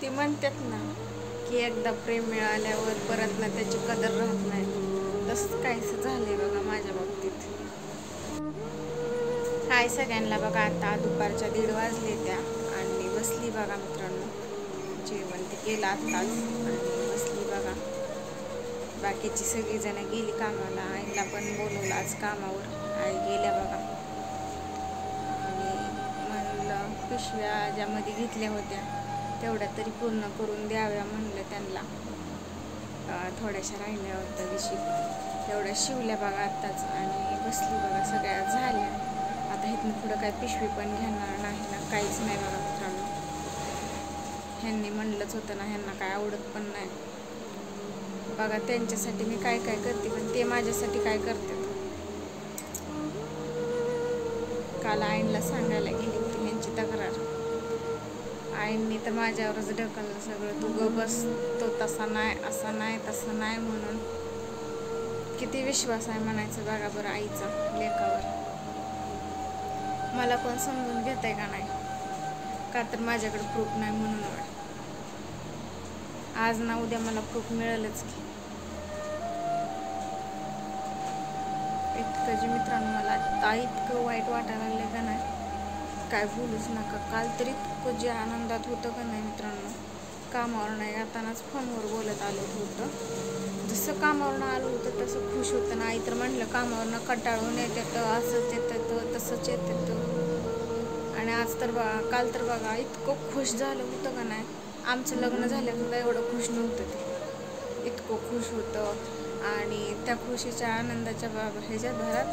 ती म्हणतात ना की एकदा प्रेम मिळाल्यावर परत ना त्याची कदर राहत नाही, तसंच काहीच झालंय बघा माझ्या बाबतीत. हाय सगळ्यांना. बघा आता दुपारच्या 1:30 वाजले त्या आणि बसली बघा मित्रांनो, जेवण ते केलं आत्ताच आणि बसली बघा. बाकीची सगळी जण गेली कामाला, आईला पण बोलवलं आज कामावर, आई गेल्या बघा. आणि म्हणलं पिशव्या ज्यामध्ये घेतल्या होत्या तेवढ्या तरी पूर्ण करून द्याव्या म्हणलं त्यांना. थोड्याशा राहिल्या होत्या दिवशी, तेवढ्या शिवल्या बघा आत्ताच आणि बसली बघा. सगळ्या झाल्या. आता इथून पुढं काय पिशवी पण घेणार नाही ना, काहीच नाही बघा मित्रांनो. ह्यांनी म्हणलंच होतं ना, ह्यांना काय आवडत पण नाही बघा. त्यांच्यासाठी मी काय काय करते, पण ते माझ्यासाठी काय करतात. काल आईला सांगायला गेली होती ह्यांची तक्रार. आईंनी तर माझ्यावरच ढकललं सगळं. तू ग बस, तो तसा नाही, असा नाही, तसं नाही म्हणून. किती विश्वास आहे म्हणायचं बघा बरं आईचा लेकावर. मला कोण समजून घेत आहे का नाही, का तर माझ्याकडे प्रूफ नाही म्हणून. आज ना उद्या मला प्रूफ मिळेलच की. इतकं जे मित्रांनो मला आता इतकं वाईट वाटायला लागलं का नाही, काय बोलूच नका. काल तरी इतकं जे आनंदात होतं का नाही मित्रांनो, कामावर नाही येतानाच फोनवर बोलत आलं होतं. जसं कामावरनं आलं होतं तसं खुश होतं ना. आई तर म्हणलं कामावरनं कंटाळून येतं, असंच येतं, तसंच येतं. आणि आज तर बघा, काल तर बघा इतकं खुश झालं होतं का नाही. आमचं लग्न झालं सुद्धा एवढं खुश नव्हतं ते, इतकं खुश होतं. आणि त्या खुशीच्या आनंदाच्या ह्याच्या भरात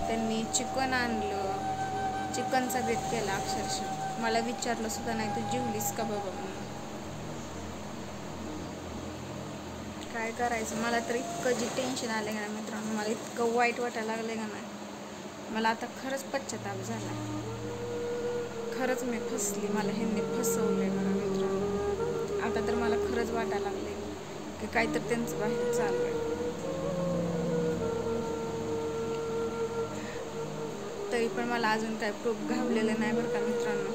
त्यांनी चिकन आणलं, चिकनचा बेत केला अक्षरशः. मला विचारलं सुद्धा नाही तू जेवलीस का बाबा म्हणून. काय करायचं, मला तर इतकं जे टेन्शन आलं का नाही मित्रांनो, मला इतकं वाईट वाटायला लागलं का नाही. मला आता खरंच पश्चाताप झाला. खरंच मी फसली, मला ह्यांनी फसवलंय बघा मित्रांनो. आता तर मला खरंच वाटायला लागले की काहीतरी त्यांचं बाहेर चालू आहे. तरी पण मला अजून काही प्रूफ घावलेलं नाही बरं का मित्रांनो.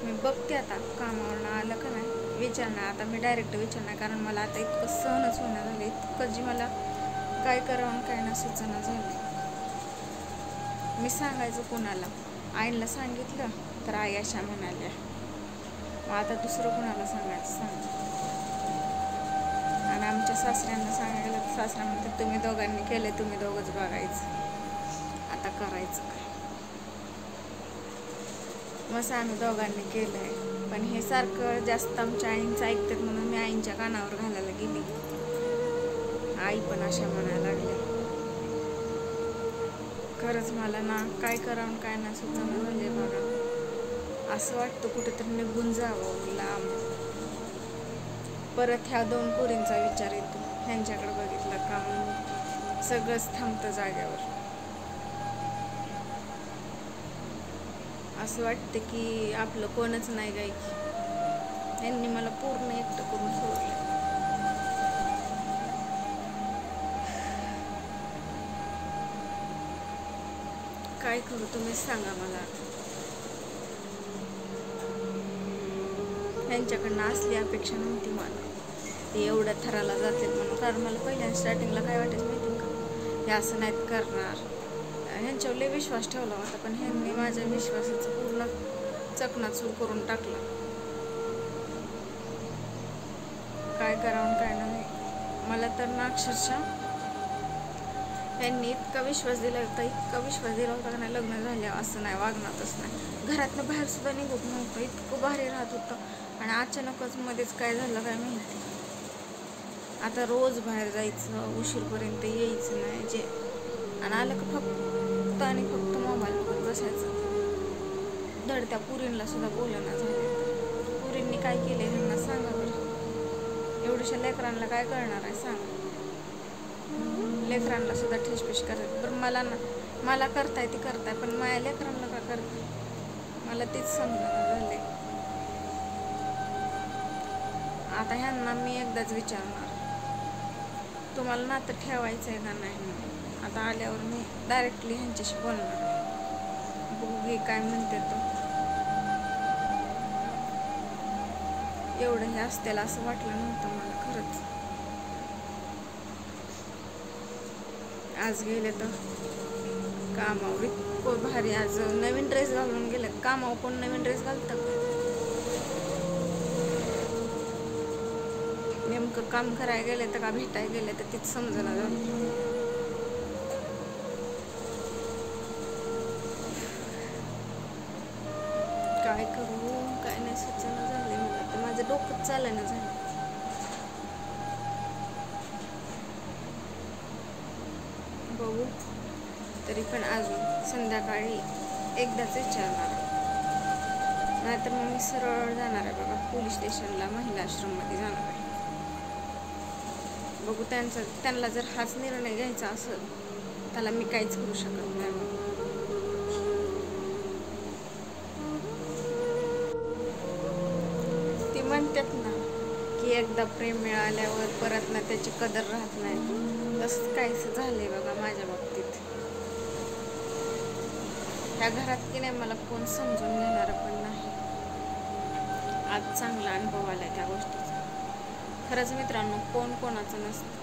मी बघते आता कामावरनं आलं का नाही विचारणार. आता मी डायरेक्ट विचारणार, कारण मला आता इतकं सहनच होणार झालं. इतकं जी मला काय करावं काय ना सुचना झालं. मी सांगायचं कोणाला. आईला सांगितलं तर आई अशा म्हणाल्या, मग आता दुसरं कोणाला सांगायचं सांग. आणि आमच्या सासऱ्यांना सांगायला तर सासऱ्या म्हणतात तुम्ही दोघांनी केलं, तुम्ही दोघंच बघायचं, आता करायचं काय. मस्त आम्ही दोघांनी केलं आहे. पण हे सारखं जास्त आमच्या आईंचं ऐकतात म्हणून मी आईंच्या कानावर घालायला गेली. आई पण अशा म्हणायला लागल्या. खरंच मला ना काय करावं काय ना सुचना झाले बघा. असं वाटतं कुठेतरी निघून जावं लांब. परत ह्या 2 पोरींचा विचार येतो. ह्यांच्याकडे बघितलं का सगळंच थांबतं जाग्यावर. असं वाटतं की आपलं कोणच नाही गाय की. यांनी मला पूर्ण एकटं करून सोडलं. काय करू तुम्हीच सांगा मला. ह्यांच्याकडनं असली अपेक्षा नव्हती मला, ते एवढ्या थराला जातील म्हणून. कारण मला पहिल्या स्टार्टिंगला काय वाटायचं माहिती का, हे असं नाहीत करणार. ह्यांच्यावर लय विश्वास ठेवला होता, पण ह्यांनी माझ्या विश्वासाचं पूर्ण चकनाचूर करून टाकला. काय करावं काय नाही. मला तर ना अक्षरशः त्यांनी इतका विश्वास दिला होता, इतका विश्वास दिला होता का नाही, लग्न झाल्यावर असं नाही, वागणारच नाही. घरातनं बाहेर सुद्धा निघत नव्हतं, इतकं भारी राहत होतं. आणि अचानकच मध्येच काय झालं काय माहिती. आता रोज बाहेर जायचं, उशीरपर्यंत यायचं नाही जे, आणि आलं का फक्त आणि फक्त मोबाईल बघत बसायचं. धड त्या पुरींना सुद्धा बोलणं झाले. पुरींनी काय केले ह्यांना सांगा बरं. एवढ्याशा लेकरांना काय कळणार आहे सांगा. लेकरांना सुद्धा ठेसपेश करतात. बरं मला करताय ती करताय, पण माझ्या लेकरांना का करताय, मला तेच समजणं झाले. आता ह्यांना मी एकदाच विचारणार, तुम्हाला नातं ठेवायचं आहे का नाही म्हणून. आता आल्यावर मी डायरेक्टली ह्यांच्याशी बोलणार, बघू काय म्हणते तो. एवढं हे असतेल असं वाटलं नव्हतं मला खरंच. आज गेले तर कामावर इतकं भारी, आज नवीन ड्रेस घालून गेले. कामावर कोण नवीन ड्रेस घालतं का? नेमकं काम करायला गेले तर का भेटायला गेले तर तीच समजना झालं. काय करू काय नाही सुचना झाले मला, तर माझं डोकंच चालना झालं. बघू, तरी पण अजून संध्याकाळी एकदाच विचारणार, नाहीतर मग मी सरळ जाणार आहे बघा पोलीस स्टेशनला, महिला आश्रममध्ये जाणार आहे. बघू, त्यांना जर हाच निर्णय घ्यायचा असेल त्याला मी काहीच करू शकत नाही. मग ते म्हणतात ना की एकदा प्रेम मिळाल्यावर परत ना त्याची कदर राहत नाही, तसंच काहीच झालंय बघा माझ्या बाबतीत. ह्या घरात की नाही मला कोण समजून घेणार पण नाही. आज चांगला अनुभव आलाय त्या गोष्टीचा. खरंच मित्रांनो, कोण कोणाचं नसतं.